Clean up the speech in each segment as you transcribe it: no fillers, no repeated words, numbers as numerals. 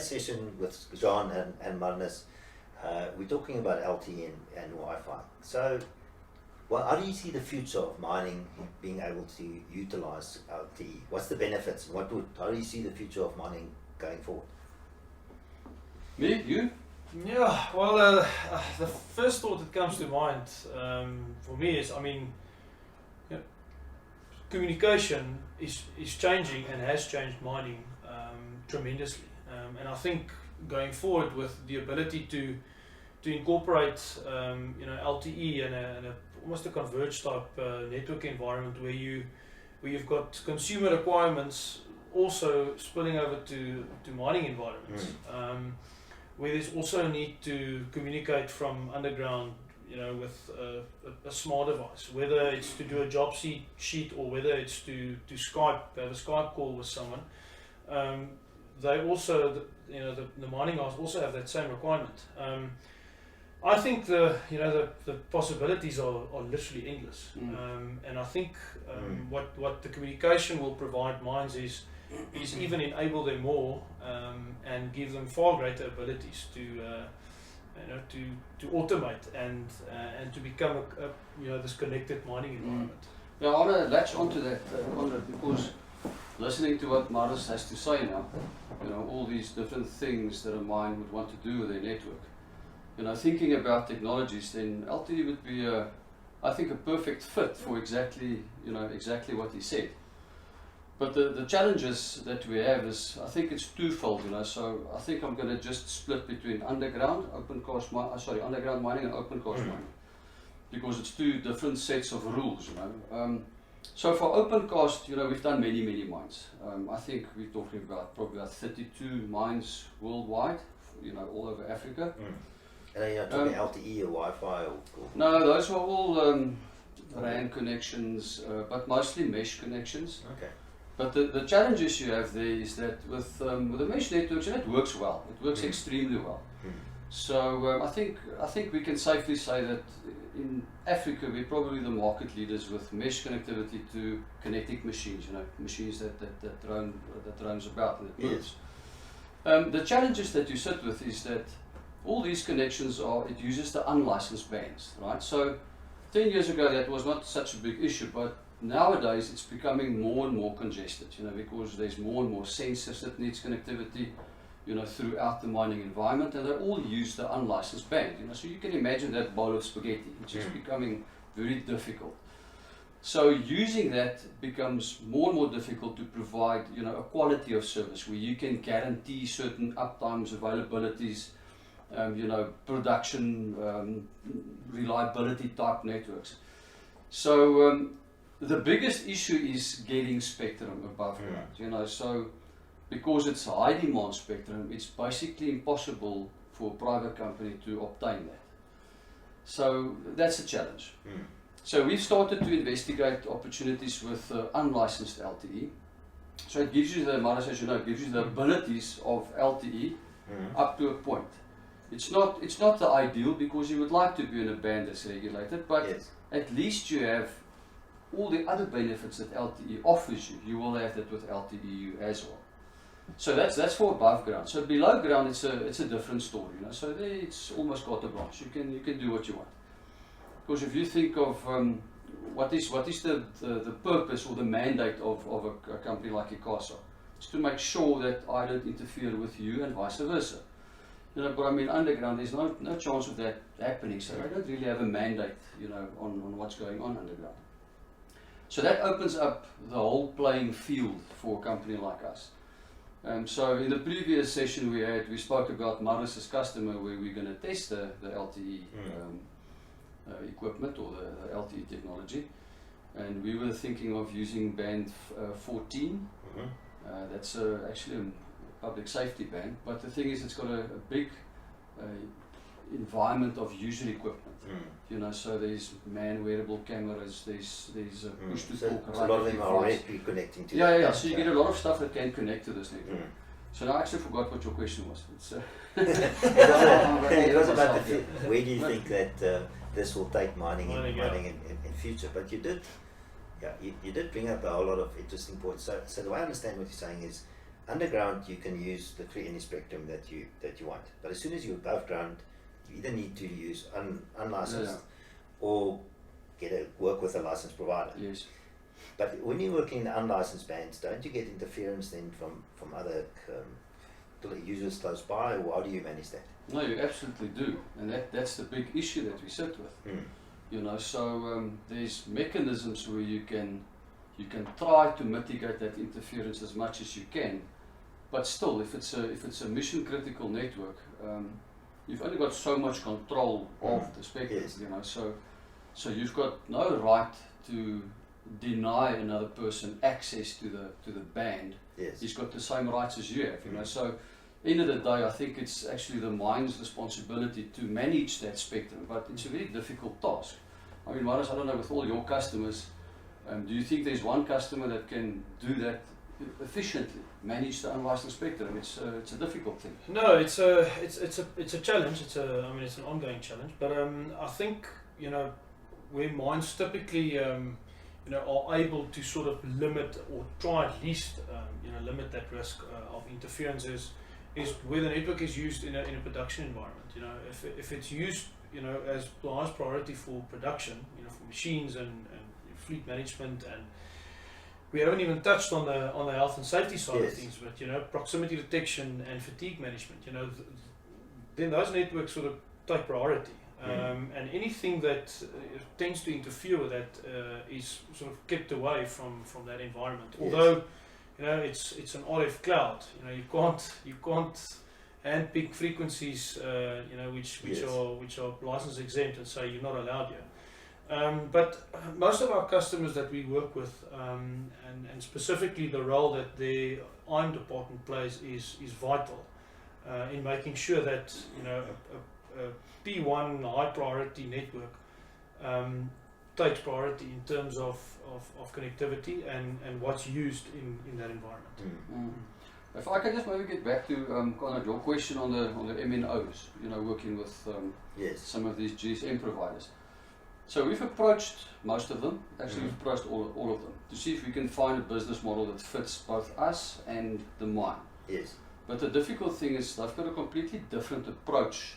today's session with John and Magnus, we're talking about LTE and Wi-Fi. So, well, how do you see the future of mining being able to utilize LTE? What's the benefits? How do you see the future of mining going forward? Me? You? Yeah, well, the first thought that comes to mind for me is, communication is changing and has changed mining tremendously. And I think going forward with the ability to incorporate LTE and almost a converged type network environment where you've got consumer requirements also spilling over to mining environments, where there's also a need to communicate from underground, with a smart device, whether it's to do a job sheet or whether it's to Skype, have a Skype call with someone. They also, the mining guys also have that same requirement. I think the possibilities are literally endless, and I think what the communication will provide mines is even enable them more and give them far greater abilities to automate and to become this connected mining environment. Yeah, I want to latch onto that, Conrad, because listening to what Maris has to say now, all these different things that a mine would want to do with their network. Thinking about technologies, then LTE would be, I think, a perfect fit for exactly what he said. But the challenges that we have is, I think it's twofold, So I think I'm going to just split between underground mining and open cast mining, because it's two different sets of rules, So for open cast, we've done many mines. I think we're talking about probably about 32 mines worldwide, all over Africa. And you're not talking LTE or Wi-Fi or? No, those were all RAN connections, but mostly mesh connections. Okay. But the challenges you have there is that with the mesh networks, it works well. It works extremely well. So I think we can safely say that in Africa we're probably the market leaders with mesh connectivity to kinetic machines. Machines that roams about and that moves. Yes. The challenges that you sit with is that all these connections it uses the unlicensed bands, right? So 10 years ago that was not such a big issue, but nowadays it's becoming more and more congested, because there's more and more sensors that needs connectivity, throughout the mining environment, and they all use the unlicensed band, So you can imagine that bowl of spaghetti, which is becoming very difficult. So using that becomes more and more difficult to provide, a quality of service where you can guarantee certain uptimes, availabilities, production, reliability type networks. So the biggest issue is getting spectrum above ground, So because it's high demand spectrum, it's basically impossible for a private company to obtain that. So that's a challenge. So we've started to investigate opportunities with unlicensed LTE. So it gives you Maris, as it gives you the abilities of LTE up to a point. It's not the ideal, because you would like to be in a band that's regulated, but at least you have all the other benefits that LTE offers you. You will have that with LTE as well. So that's for above ground. So below ground, it's a different story. So there it's almost carte blanche. You can do what you want. Because if you think of what is the purpose or the mandate of a company like ICASA, it's to make sure that I don't interfere with you and vice versa. But underground, there's no chance of that happening. So I don't really have a mandate, on what's going on underground. So that opens up the whole playing field for a company like us. So in the previous session we spoke about Maris's customer, where we're going to test the LTE equipment or the LTE technology, and we were thinking of using band 14. That's actually a public safety band, but the thing is, it's got a big environment of user equipment. So there's man-wearable cameras, there's push-to-talk. So a lot of them are already connecting to So you get a lot of stuff that can connect to this network. So now I actually forgot what your question was. It was about where do you think that this will take mining in future? But you did bring up a whole lot of interesting points. So the way I understand what you're saying is, underground you can use literally any spectrum that you want. But as soon as you're above ground, you either need to use unlicensed or work with a licensed provider. Yes. But when you're working in unlicensed bands, don't you get interference then from other users close by, or how do you manage that? No, you absolutely do, and that's the big issue that we sit with. You know, so there's mechanisms where you can try to mitigate that interference as much as you can, but still, if it's a mission critical network, you've only got so much control of the spectrum. Yes. You know, so you've got no right to deny another person access to the band. Yes. He's got the same rights as you have. You know, so end of the day, I think it's actually the mine's responsibility to manage that spectrum, but it's a very difficult task. I mean, Maris, I don't know, with all your customers, do you think there's one customer that can do that efficiently, manage the unlicensed spectrum? It's a difficult thing. No, it's a challenge. I mean, it's an ongoing challenge. But I think, you know, where mines typically you know, are able to sort of limit or try at least you know, limit that risk of interference is where the network is used in a production environment. You know, if it's used, you know, as the highest priority for production, you know, for machines and fleet management, and we haven't even touched on the health and safety side of things, but you know, proximity detection and fatigue management, you know, then those networks sort of take priority. And anything that tends to interfere with that is sort of kept away from that environment. Although, you know, it's an RF cloud. You know, you can't handpick frequencies, you know, which are license exempt and say you're not allowed here. But most of our customers that we work with, and specifically the role that the IM department plays is vital in making sure that, you know, a P1 high priority network takes priority in terms of connectivity and what's used in that environment. If I can just maybe get back to kind of your question on the MNOs, you know, working with some of these GSM providers. So we've approached most of them, actually we've approached all of them, to see if we can find a business model that fits both us and the mine. Yes. But the difficult thing is they've got a completely different approach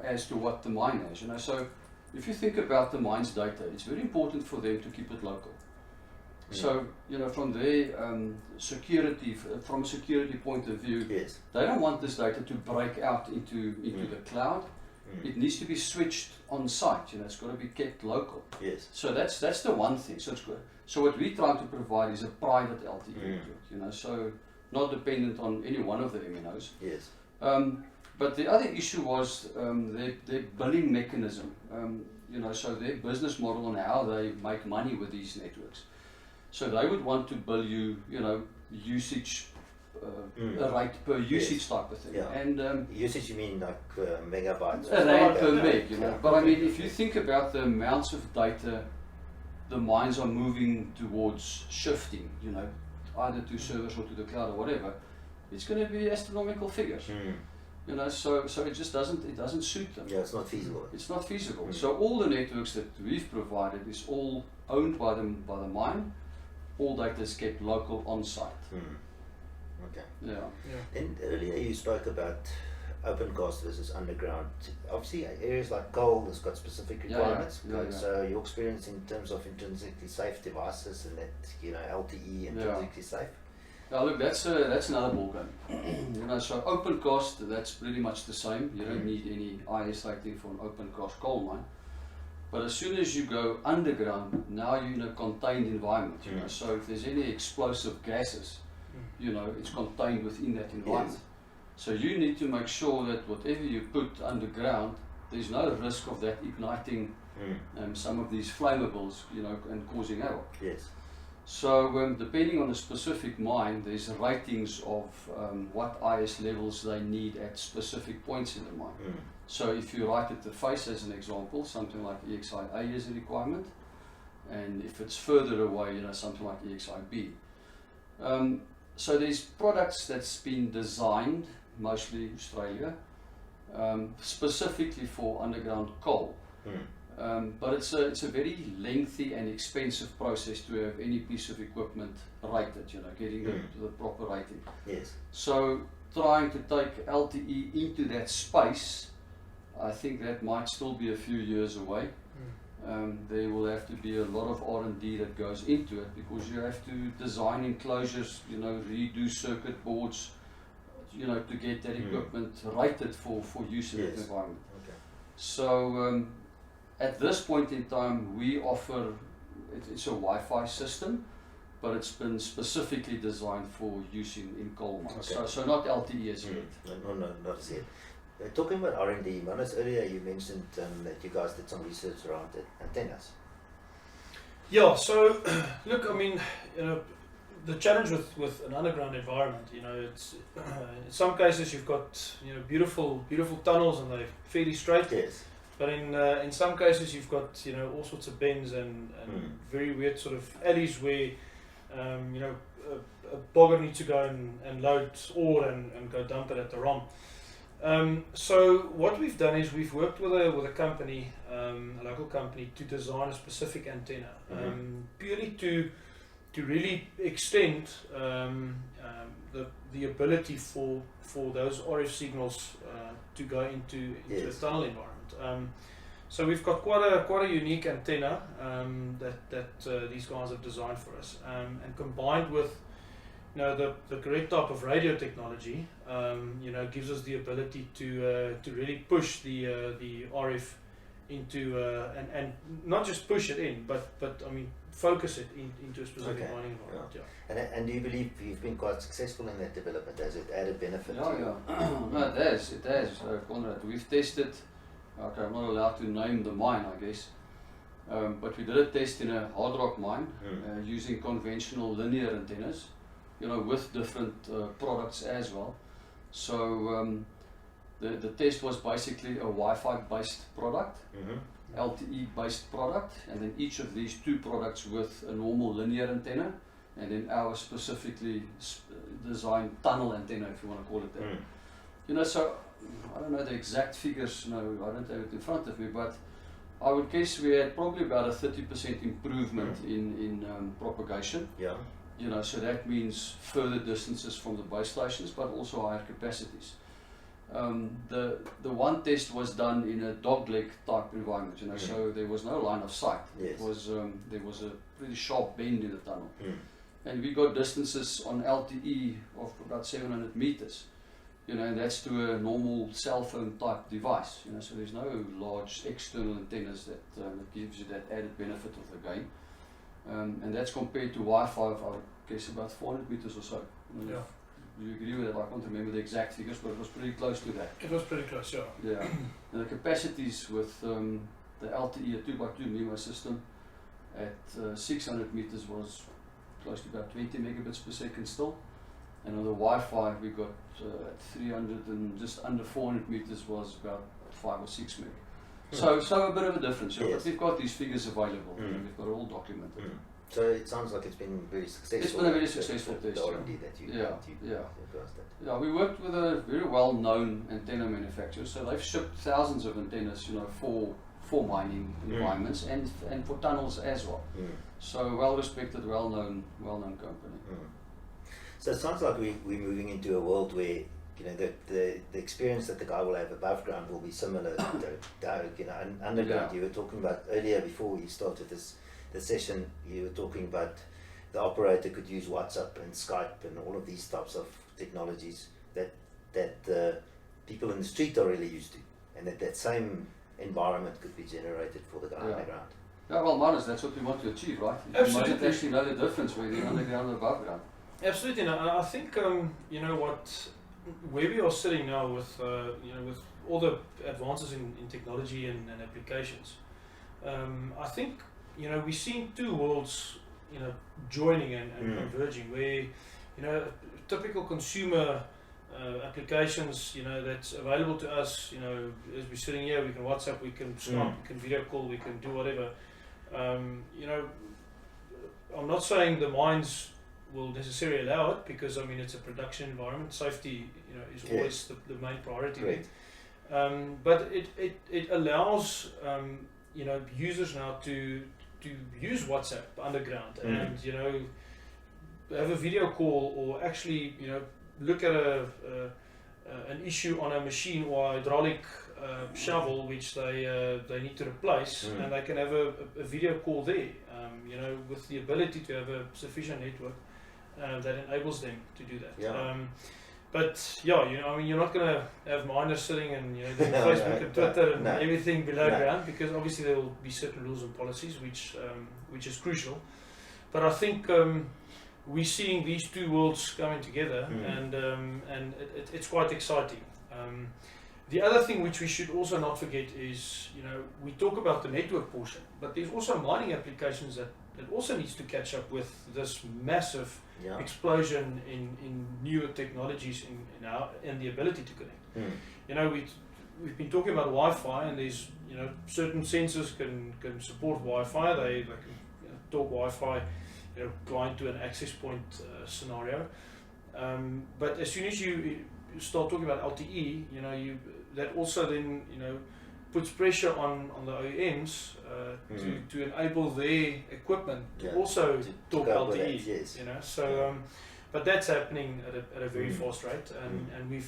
as to what the mine has. You know, so if you think about the mine's data, it's very important for them to keep it local. So, you know, from their security, from a security point of view, they don't want this data to break out into the cloud. It needs to be switched on site. You know, it's got to be kept local. Yes. So that's the one thing. So it's good. So what we're trying to provide is a private LTE network. You know, so not dependent on any one of the MNOs. Yes. But the other issue was their billing mechanism. You know, so their business model and how they make money with these networks. So they would want to bill you, you know, usage, a rate per usage type of thing. Yeah. And usage, you mean like megabytes? A rate per meg, you know. But I mean, if you think about the amounts of data the mines are moving towards shifting, you know, either to servers or to the cloud or whatever, it's going to be astronomical figures. You know, so it just doesn't suit them. Yeah, it's not feasible. It's not feasible. So all the networks that we've provided is all owned by the mine. All data is kept local on site. Okay. Yeah. And earlier you spoke about open cast versus underground. Obviously, areas like coal has got specific requirements. So your experience in terms of intrinsically safe devices and that, you know, LTE intrinsically safe. Yeah, look, that's another ballgame. You know, so open cast, that's pretty much the same. You don't need any IS rating for an open cast coal mine. But as soon as you go underground, now you're in a contained environment. You know, so if there's any explosive gases, you know, it's contained within that environment. So you need to make sure that whatever you put underground, there's no risk of that igniting some of these flammables, you know, and causing havoc. Yes. So depending on the specific mine, there's ratings of what IS levels they need at specific points in the mine. So if you write at the face as an example, something like EXI-A is a requirement, and if it's further away, you know, something like EXI-B. So there's products that's been designed, mostly Australia, specifically for underground coal. But it's a very lengthy and expensive process to have any piece of equipment rated, getting the proper rating. Yes. So trying to take LTE into that space, I think that might still be a few years away. There will have to be a lot of R&D that goes into it, because you have to design enclosures, redo circuit boards, to get that equipment rated for use in that environment. Okay. So at this point in time, we offer, it's a Wi-Fi system, but it's been specifically designed for use in coal mines. Okay. So not LTE as yet. No, not as yet. Talking about R&D, Manus, earlier you mentioned that you guys did some research around antennas. Yeah, so look, I mean, the challenge with an underground environment, it's in some cases you've got beautiful tunnels and they're fairly straight. Yes. But in some cases you've got all sorts of bends and very weird sort of alleys where a bogger needs to go and load ore and go dump it at the ROM. So what we've done is we've worked with a company, a local company, to design a specific antenna, purely to really extend the ability for those RF signals to go into a tunnel environment. So we've got quite a unique antenna that these guys have designed for us, and combined with the correct type of radio technology, gives us the ability to really push the RF into and not just push it in, but I mean focus it into a specific mining environment. Yeah. And do you believe you've been quite successful in that development? Has it added benefit to you? No, it has, Conrad. We've tested, okay, I'm not allowed to name the mine, I guess, but we did a test in a hard rock mine using conventional linear antennas, with different products as well. So the test was basically a Wi-Fi based product, LTE based product, and then each of these two products with a normal linear antenna, and then our specifically designed tunnel antenna, if you want to call it that. So I don't know the exact figures, I don't have it in front of me, but I would guess we had probably about a 30% improvement in propagation. Yeah. So that means further distances from the base stations, but also higher capacities. The one test was done in a dogleg type environment, so there was no line of sight. Yes. It was there was a pretty sharp bend in the tunnel, and we got distances on LTE of about 700 meters, and that's to a normal cell phone type device, so there's no large external antennas that gives you that added benefit of the gain. And that's compared to Wi-Fi of, I guess, about 400 meters or so. Yeah. Do you agree with that? I can't remember the exact figures, but it was pretty close to that. It was pretty close, yeah. Yeah. And the capacities with the LTE, a 2x2 MIMO system, at 600 meters was close to about 20 megabits per second still. And on the Wi-Fi, we got at 300 and just under 400 meters was about 5 or 6 meg. So a bit of a difference, but we've got these figures available, and we've got it all documented. So it sounds like it's been very successful. It's been a very successful test. The R&D that you guys did. Yeah, we worked with a very well-known antenna manufacturer, so they've shipped thousands of antennas, for mining environments and for tunnels as well. So well-respected, well-known company. So it sounds like we're moving into a world where the experience that the guy will have above ground will be similar to underground. Yeah. You were talking about earlier, before we started this session, you were talking about the operator could use WhatsApp and Skype and all of these types of technologies that people in the street are really used to, and that same environment could be generated for the guy underground. Yeah, well, Manus, that's what we want to achieve, right? Absolutely. You must actually know the difference between the underground and above ground. Absolutely, and I think where we are sitting now with with all the advances in technology and applications, I think we're seeing two worlds joining and converging, where typical consumer applications that's available to us, as we're sitting here, we can WhatsApp, we can Skype, we can video call, we can do whatever. I'm not saying the mines will necessarily allow it, because it's a production environment. Safety, is always the main priority. Great. But it allows users now to use WhatsApp underground and have a video call, or actually look at an issue on a machine or a hydraulic shovel which they need to replace, and they can have a video call there, with the ability to have a sufficient network that enables them to do that. Yeah. But you're not going to have miners sitting and doing Facebook and Twitter and everything below ground, because obviously there will be certain rules and policies which is crucial. But I think we're seeing these two worlds coming together, and it's quite exciting. The other thing which we should also not forget is, we talk about the network portion, but there's also mining applications that also needs to catch up with this massive explosion in newer technologies and the ability to connect. We've been talking about Wi-Fi, and there's certain sensors can support Wi-Fi. They can talk Wi-Fi, going to an access point scenario. But as soon as you start talking about LTE, that also then puts pressure on the OEMs to enable their equipment to also talk LTE. Yes. So but that's happening at a very fast rate, and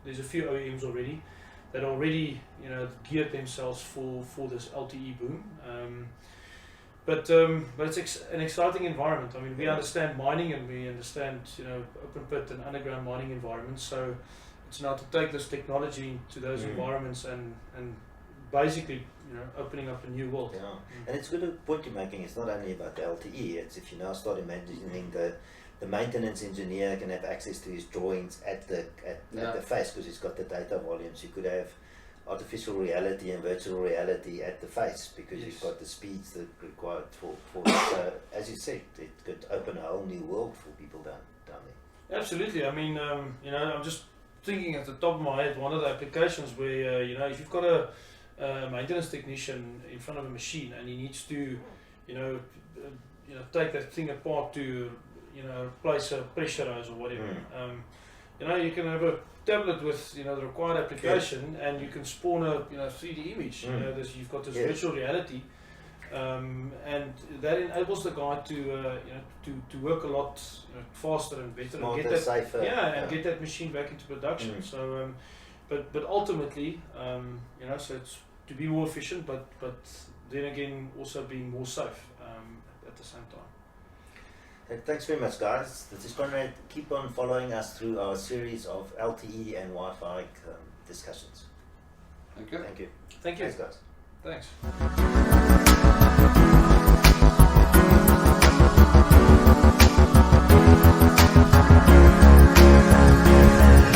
there's a few OEMs already that already geared themselves for this LTE boom. But it's an exciting environment. I mean, we understand mining, and we understand open pit and underground mining environments. So it's now to take this technology to those environments and basically opening up a new world. Yeah, and it's a good point you're making. It's not only about the LTE. It's if you now start imagining the maintenance engineer can have access to his drawings at the face, because he's got the data volumes. You could have artificial reality and virtual reality at the face, because you've got the speeds that are required for so as you said, it could open a whole new world for people down there. Absolutely. I mean, I'm just thinking at the top of my head, one of the applications where if you've got a maintenance technician in front of a machine and he needs to take that thing apart to replace a pressure hose or whatever, you can have a tablet with the required application, and you can spawn a 3D image. You've got this virtual reality, and that enables the guy to work a lot faster and better, smarter, and get that safer, and get that machine back into production. So but ultimately so it's to be more efficient, but then again also being more safe at the same time. Thanks very much, guys. This is Conrad. Keep on following us through our series of LTE and Wi-Fi discussions. Thank you. Thank you. Thank you. Thanks, guys. Thanks.